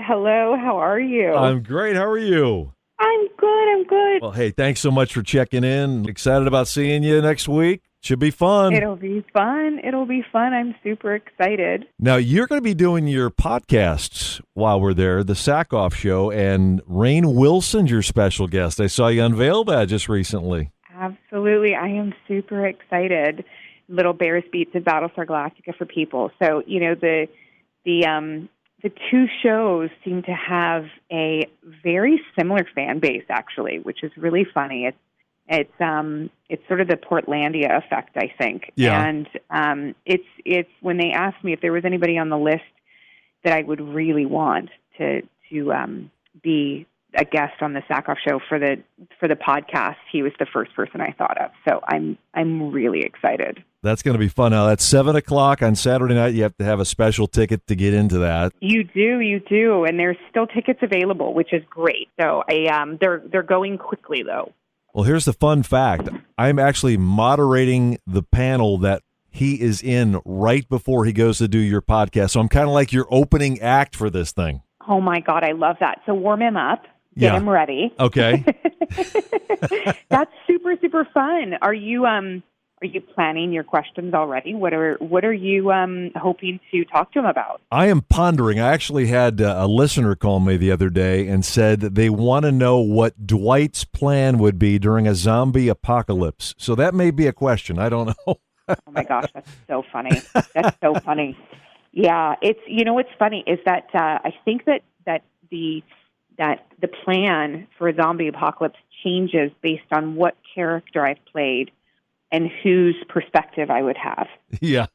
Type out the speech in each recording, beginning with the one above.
Hello, how are you? I'm great. How are you? I'm good. Well, hey, thanks so much for checking in. Excited about seeing you next week. Should be fun. It'll be fun. I'm super excited. Now, you're going to be doing your podcasts while we're there, the Sackhoff Show, and Rainn Wilson's your special guest. I saw you unveil that just recently. Absolutely. I am super excited. Little Bears Beats and Battlestar Galactica for people. So, you know, the two shows seem to have a very similar fan base, actually, which is really funny. It's sort of the Portlandia effect, I think. Yeah. And it's when they asked me if there was anybody on the list that I would really want to be a guest on the Sackhoff Show for the podcast, he was the first person I thought of. So I'm really excited. That's going to be fun. Now, that's 7:00 on Saturday night. You have to have a special ticket to get into that. You do, and there's still tickets available, which is great. So they're going quickly, though. Well, here's the fun fact. I'm actually moderating the panel that he is in right before he goes to do your podcast. So I'm kind of like your opening act for this thing. Oh, my God, I love that. So warm him up. Get him ready. Okay. That's super, super fun. Are you planning your questions already? What are you hoping to talk to him about? I am pondering. I actually had a listener call me the other day and said that they want to know what Dwight's plan would be during a zombie apocalypse. So that may be a question. I don't know. Oh my gosh, that's so funny. That's so funny. Yeah, it's what's funny is that I think that the plan for a zombie apocalypse changes based on what character I've played and whose perspective I would have. Yeah.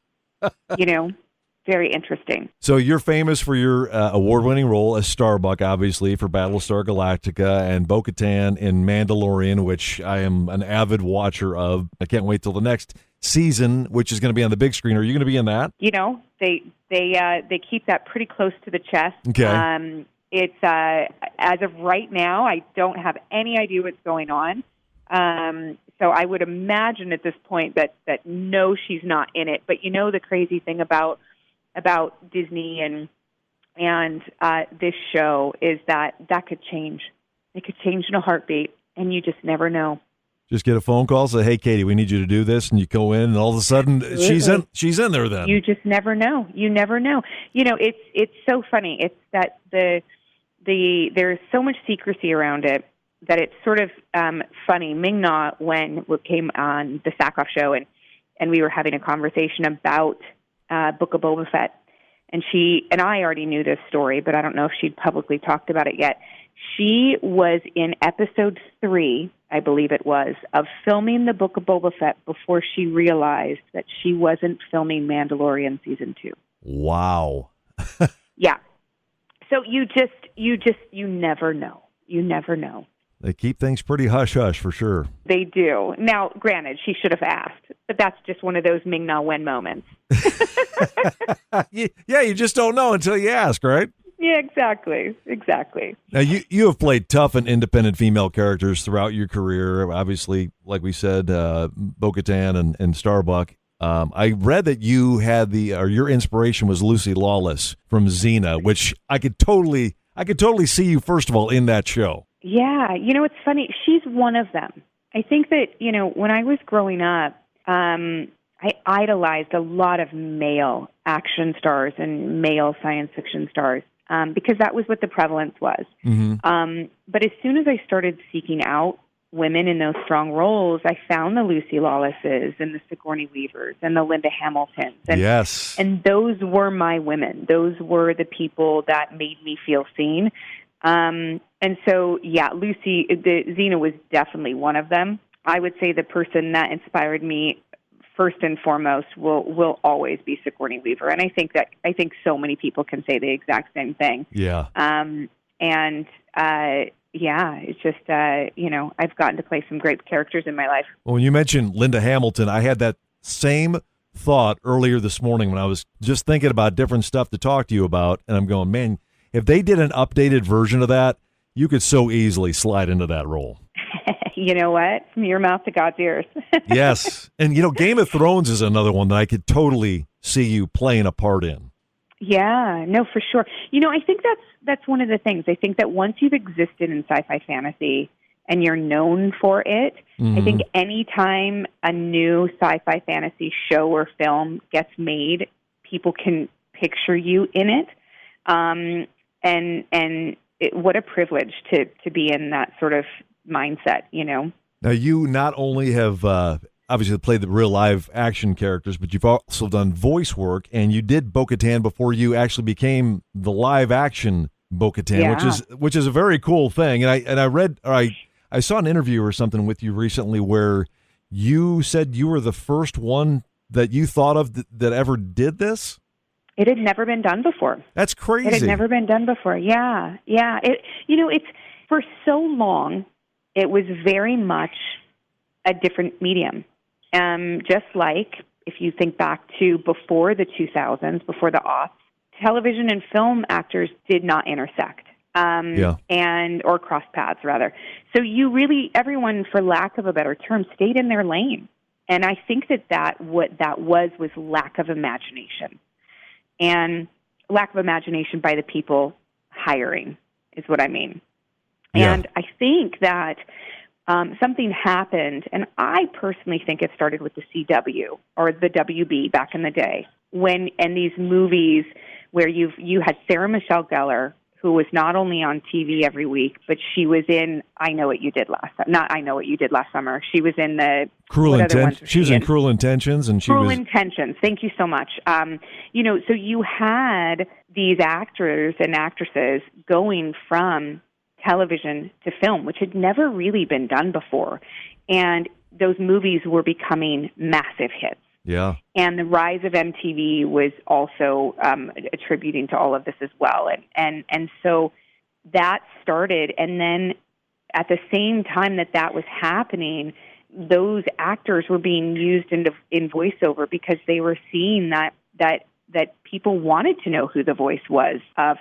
Very interesting. So you're famous for your award-winning role as Starbuck, obviously, for Battlestar Galactica, and Bo-Katan in Mandalorian, which I am an avid watcher of. I can't wait till the next season, which is going to be on the big screen. Are you going to be in that? They keep that pretty close to the chest. Okay. It's as of right now, I don't have any idea what's going on. So I would imagine at this point that no, she's not in it. But the crazy thing about Disney and this show is that could change. It could change in a heartbeat, and you just never know. Just get a phone call, say, "Hey, Katee, we need you to do this," and you go in, and all of a sudden she's in there. Then you just never know. You never know. It's so funny. It's that there's so much secrecy around it that it's sort of funny. Ming-Na, when we came on the Sackhoff Show, and we were having a conversation about Book of Boba Fett, and she and I already knew this story, but I don't know if she'd publicly talked about it yet. She was in episode 3, I believe it was, of filming the Book of Boba Fett before she realized that she wasn't filming Mandalorian season 2. Wow. Yeah. So you never know. You never know. They keep things pretty hush-hush for sure. They do. Now, granted, she should have asked, but that's just one of those Ming-Na Wen moments. Yeah, you just don't know until you ask, right? Yeah, exactly. Now, you have played tough and independent female characters throughout your career. Obviously, like we said, Bo-Katan and Starbuck. I read that you had your inspiration was Lucy Lawless from Xena, which I could totally see you, first of all, in that show. Yeah, it's funny. She's one of them. I think that, when I was growing up, I idolized a lot of male action stars and male science fiction stars because that was what the prevalence was. Mm-hmm. But as soon as I started seeking out women in those strong roles, I found the Lucy Lawlesses and the Sigourney Weavers and the Linda Hamiltons. And, yes. And those were my women. Those were the people that made me feel seen. And so, yeah, Xena was definitely one of them. I would say the person that inspired me first and foremost will always be Sigourney Weaver. And I think so many people can say the exact same thing. Yeah. Yeah, it's just, I've gotten to play some great characters in my life. Well, when you mentioned Linda Hamilton, I had that same thought earlier this morning when I was just thinking about different stuff to talk to you about. And I'm going, man, if they did an updated version of that, you could so easily slide into that role. You know what? From your mouth to God's ears. Yes. And, Game of Thrones is another one that I could totally see you playing a part in. Yeah, no, for sure. I think that's one of the things. I think that once you've existed in sci-fi fantasy and you're known for it, I think any time a new sci-fi fantasy show or film gets made, people can picture you in it. What a privilege to be in that sort of mindset, Now, you not only have obviously played the real live action characters, but you've also done voice work, and you did Bo-Katan before you actually became the live action Bo-Katan, Yeah. which is a very cool thing. And I saw an interview or something with you recently where you said you were the first one that you thought of that ever did this. It had never been done before. That's crazy. It had never been done before. Yeah. It's for so long, it was very much a different medium. Just like if you think back to before the 2000s, before the aughts, television and film actors did not intersect. Or cross paths rather. So everyone, for lack of a better term, stayed in their lane. And I think what that was lack of imagination. And lack of imagination by the people hiring is what I mean. Yeah. And I think that something happened, and I personally think it started with the CW or the WB back in the day, and these movies where you had Sarah Michelle Gellar, who was not only on TV every week, but she was in I Know What You Did Last Summer. She was in the Cruel Intentions. She was in Cruel Intentions, and Cruel Intentions. Thank you so much. So you had these actors and actresses going from television to film, which had never really been done before, and those movies were becoming massive hits. Yeah. And the rise of MTV was also attributing to all of this as well. And so that started. And then at the same time that was happening, those actors were being used in voiceover because they were seeing that people wanted to know who the voice was of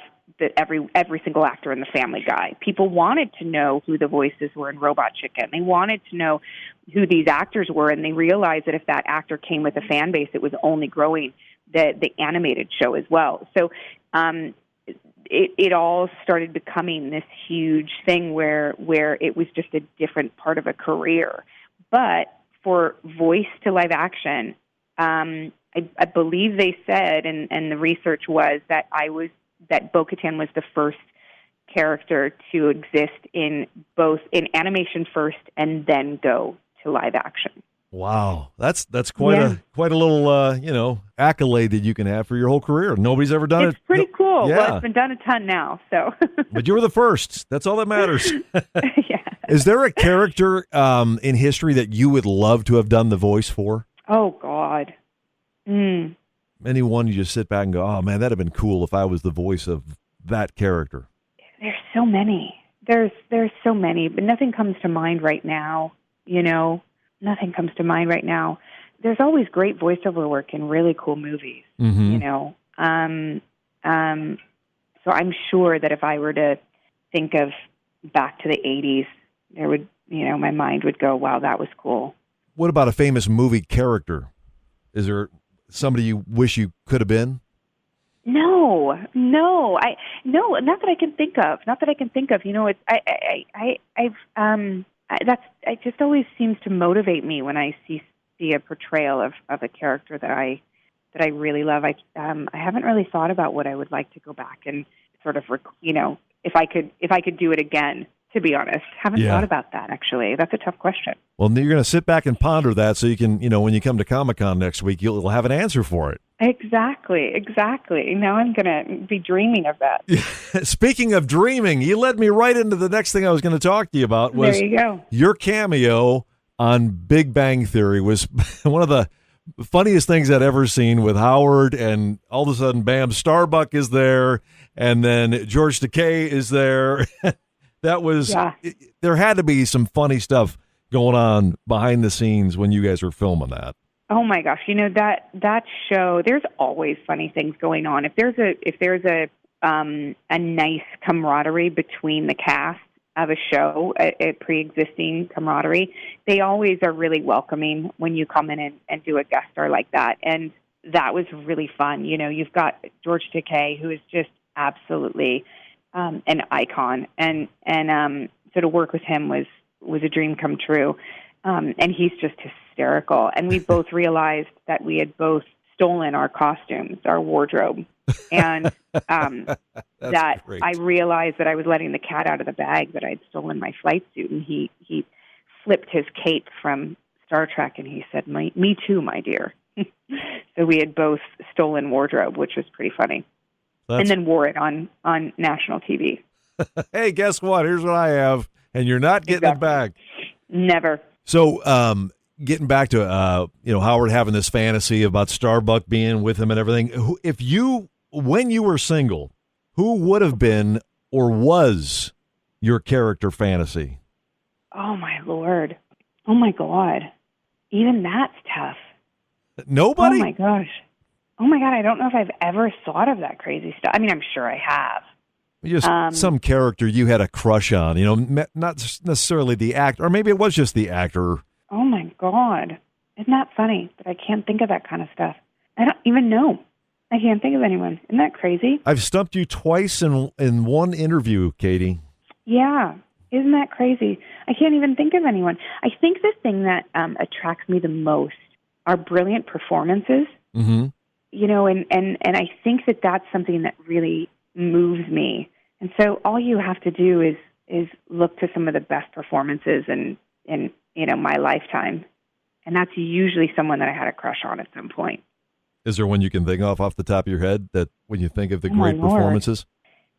every single actor in the Family Guy. People wanted to know who the voices were in Robot Chicken. They wanted to know who these actors were, and they realized that if that actor came with a fan base, it was only growing the animated show as well. So it all started becoming this huge thing where it was just a different part of a career. But for voice to live action, I believe they said, and the research was that Bo-Katan was the first character to exist in animation first and then go to live action. Wow, that's quite a little accolade that you can have for your whole career. Nobody's ever done it. It's pretty cool. Yeah. Well, it's been done a ton now, so. But you were the first. That's all that matters. Yeah. Is there a character in history that you would love to have done the voice for? Oh God. Anyone you just sit back and go, oh man, that'd have been cool if I was the voice of that character. There's so many. There's so many, but nothing comes to mind right now. Nothing comes to mind right now. There's always great voiceover work in really cool movies. So I'm sure that if I were to think of back to the 80s, there would, my mind would go, wow, that was cool. What about a famous movie character? Is there somebody you wish you could have been? No, not that I can think of. It just always seems to motivate me when I see a portrayal of a character that I really love. I haven't really thought about what I would like to go back and sort of, if I could do it again. To be honest, haven't thought about that, actually. That's a tough question. Well, you're going to sit back and ponder that so you can, when you come to Comic-Con next week, you'll have an answer for it. Exactly. Now I'm going to be dreaming of that. Speaking of dreaming, you led me right into the next thing I was going to talk to you about. Was there you go. Your cameo on Big Bang Theory was one of the funniest things I'd ever seen with Howard, and all of a sudden, bam, Starbuck is there, and then George Takei is there. That was, there had to be some funny stuff going on behind the scenes when you guys were filming that. Oh my gosh, that show, there's always funny things going on. If there's a nice camaraderie between the cast of a show, a pre-existing camaraderie, they always are really welcoming when you come in and do a guest star like that. And that was really fun. You know, you've got George Takei, who is just absolutely an icon, and so to work with him was a dream come true. And he's just hysterical. And we both realized that we had both stolen our costumes, our wardrobe, and that great. I realized that I was letting the cat out of the bag, that I'd stolen my flight suit, and he flipped his cape from Star Trek, and he said, "Me too, my dear." So we had both stolen wardrobe, which was pretty funny, and then wore it on national TV. Hey, guess what? Here's what I have, and you're not getting it back. Never. So, getting back to Howard having this fantasy about Starbuck being with him and everything. When you were single, who would have been or was your character fantasy? Oh my Lord! Oh my God! Even that's tough. Nobody? Oh my gosh! Oh my God! I don't know if I've ever thought of that crazy stuff. I mean, I'm sure I have. Just some character you had a crush on, not necessarily the actor, or maybe it was just the actor. Oh, my God. Isn't that funny that I can't think of that kind of stuff? I don't even know. I can't think of anyone. Isn't that crazy? I've stumped you twice in one interview, Katee. Yeah. Isn't that crazy? I can't even think of anyone. I think the thing that attracts me the most are brilliant performances. Mm-hmm. And I think that that's something that really moves me. And so all you have to do is look to some of the best performances in my lifetime. And that's usually someone that I had a crush on at some point. Is there one you can think of off the top of your head that when you think of the great performances?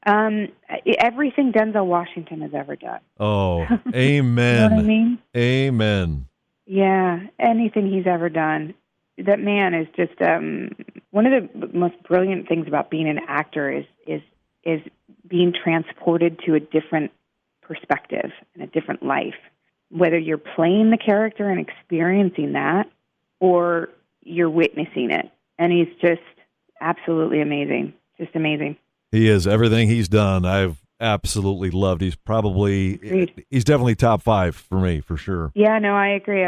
Everything Denzel Washington has ever done. Oh, amen. You know what I mean? Amen. Yeah, anything he's ever done. That man is just one of the most brilliant things about being an actor is being transported to a different perspective and a different life. Whether you're playing the character and experiencing that, or you're witnessing it, and he's just absolutely amazing. Just amazing. He is. Everything he's done, I've absolutely loved. He's definitely top 5 for me, for sure. Yeah, no, I agree.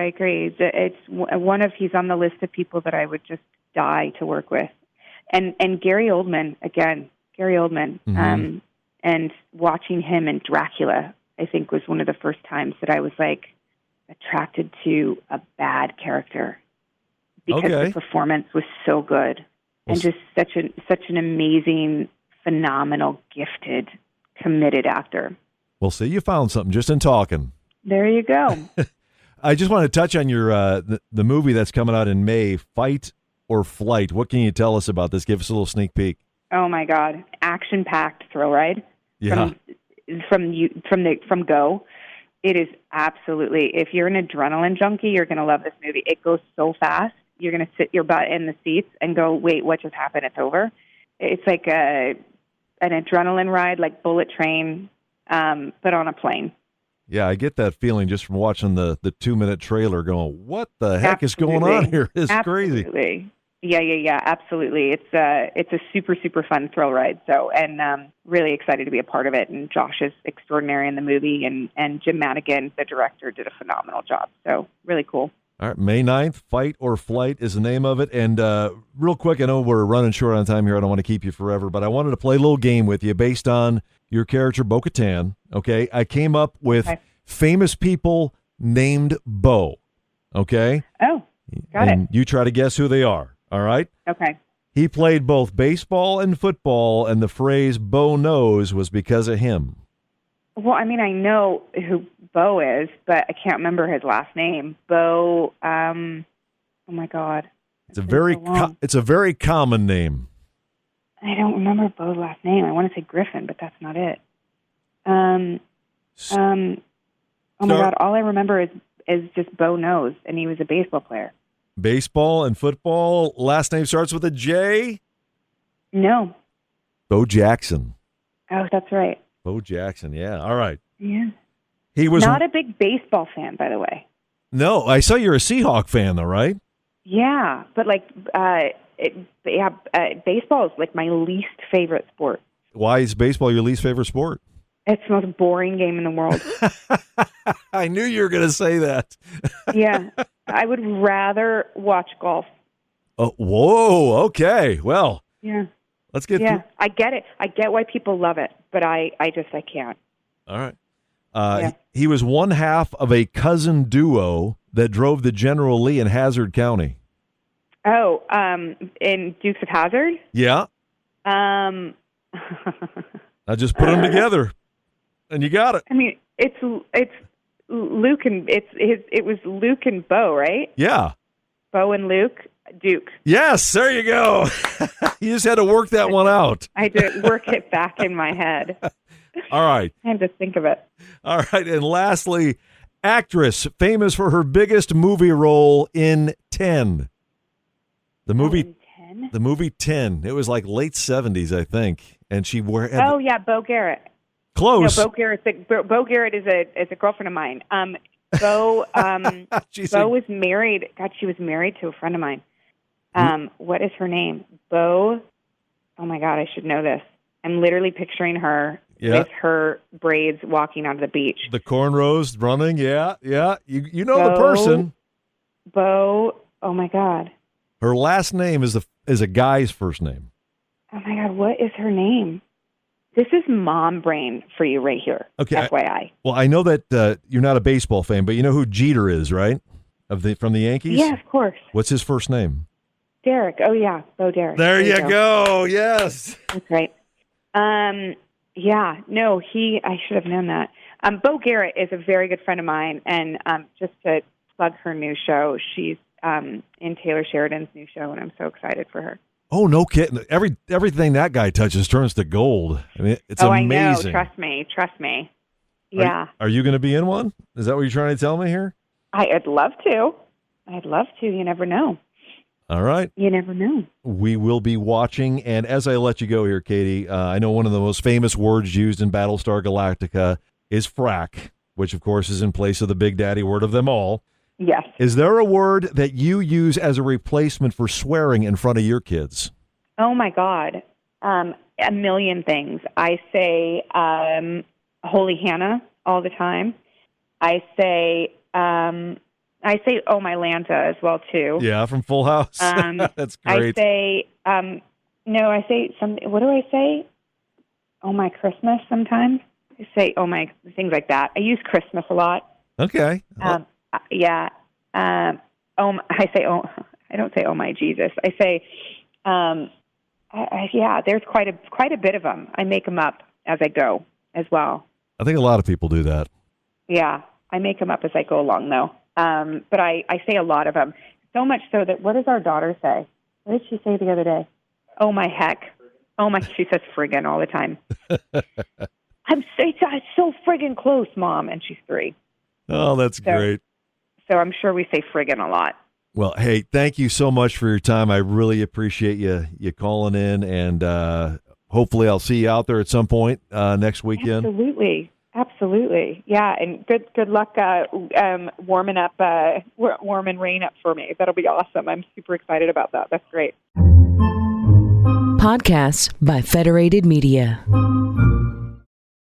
He's on the list of people that I would just die to work with. And Gary Oldman, Mm-hmm. And watching him in Dracula, I think, was one of the first times that I was like attracted to a bad character, because the performance was so good, and just such an amazing, phenomenal, gifted, committed actor. Well, see, you found something just in talking. There you go. I just want to touch on your the movie that's coming out in May, Fight or Flight. What can you tell us about this? Give us a little sneak peek. Oh my God, action-packed thrill ride. Yeah. From Go. It is absolutely. If you're an adrenaline junkie, you're going to love this movie. It goes so fast. You're going to sit your butt in the seats and go, "Wait, what just happened? It's over." It's like an adrenaline ride, like Bullet Train, but on a plane. Yeah, I get that feeling just from watching the 2-minute trailer going, what the heck is going on here? It's crazy. Yeah, absolutely. It's a super, super fun thrill ride. So, and really excited to be a part of it. And Josh is extraordinary in the movie, and Jim Madigan, the director, did a phenomenal job. So really cool. All right, May 9th, Fight or Flight is the name of it. And real quick, I know we're running short on time here. I don't want to keep you forever, but I wanted to play a little game with you based on your character, Bo-Katan. Okay, I came up with famous people named Bo. Okay? Oh, got and it. You try to guess who they are. All right? Okay. He played both baseball and football, and the phrase Bo knows was because of him. Well, I mean, I know who Bo is, but I can't remember his last name. Bo, oh my God. It's a very common name. I don't remember Bo's last name. I want to say Griffin, but that's not it. Oh my God, all I remember is just Bo knows, and he was a baseball player. Baseball and football. Last name starts with a J? No. Bo Jackson. Oh, that's right. Bo Jackson, yeah. All right. Yeah. He was not a big baseball fan, by the way. No, I saw you're a Seahawk fan, though, right? Yeah, but baseball is like my least favorite sport. Why is baseball your least favorite sport? It's the most boring game in the world. I knew you were going to say that. Yeah. I would rather watch golf. Oh, whoa. Okay. Well, Yeah. let's get Yeah. through. I get it. I get why people love it, but I can't. All right. Yeah. He was one half of a cousin duo that drove the General Lee in Hazard County. Oh, in Dukes of Hazzard? Yeah. I just put them together, and you got it. mean, it's Luke and it was Luke and Bo, right? Yeah. Bo and Luke, Duke. Yes, there you go. You just had to work that one out. I had to work it back in my head. All right. I had to think of it. All right. And lastly, actress famous for her biggest movie role in 10. The movie 10? The movie 10. It was like late 70s, I think. And she wore Oh yeah, Bo Garrett. close. No, Bo Garrett is a girlfriend of mine. Bo Bo was married. God, she was married to a friend of mine. What is her name? Bo. Oh my God, I should know this. I'm literally picturing her with her braids walking onto the beach. The cornrows running. Yeah. You know the person. Bo. Oh my God. Her last name is a guy's first name. Oh my God, what is her name? This is mom brain for you right here. Okay. FYI. Well, I know that you're not a baseball fan, but you know who Jeter is, right? From the Yankees? Yeah, of course. What's his first name? Derek. Oh yeah, Bo Derek. There you go. Yes. That's right. Yeah, no, I should have known that. Bo Garrett is a very good friend of mine, and just to plug her new show, she's in Taylor Sheridan's new show, and I'm so excited for her. Oh, no kidding. Everything that guy touches turns to gold. I mean, it's amazing. I know. Trust me. Yeah. Are you going to be in one? Is that what you're trying to tell me here? I'd love to. You never know. All right. You never know. We will be watching. And as I let you go here, Katee, I know one of the most famous words used in Battlestar Galactica is frack, which, of course, is in place of the Big Daddy word of them all. Yes. Is there a word that you use as a replacement for swearing in front of your kids? Oh, my God. A million things. I say Holy Hannah all the time. I say oh my Lanta as well too. Yeah, from Full House. That's great. I say I say something. What do I say? Oh my Christmas sometimes. I say oh my things like that. I use Christmas a lot. Okay. Yeah. I say oh. I don't say oh my Jesus. I say yeah. There's quite a bit of them. I make them up as I go as well. I think a lot of people do that. Yeah, I make them up as I go along though. But I say a lot of them. So much so that, what does our daughter say? What did she say the other day? Oh, my heck. Oh, my, she says friggin' all the time. I'm so friggin' close, Mom. And she's 3. Oh, that's great. So I'm sure we say friggin' a lot. Well, hey, thank you so much for your time. I really appreciate you calling in, and hopefully I'll see you out there at some point next weekend. Absolutely. Yeah, and good luck warming rain up for me. That'll be awesome. I'm super excited about that. That's great. Podcasts by Federated Media.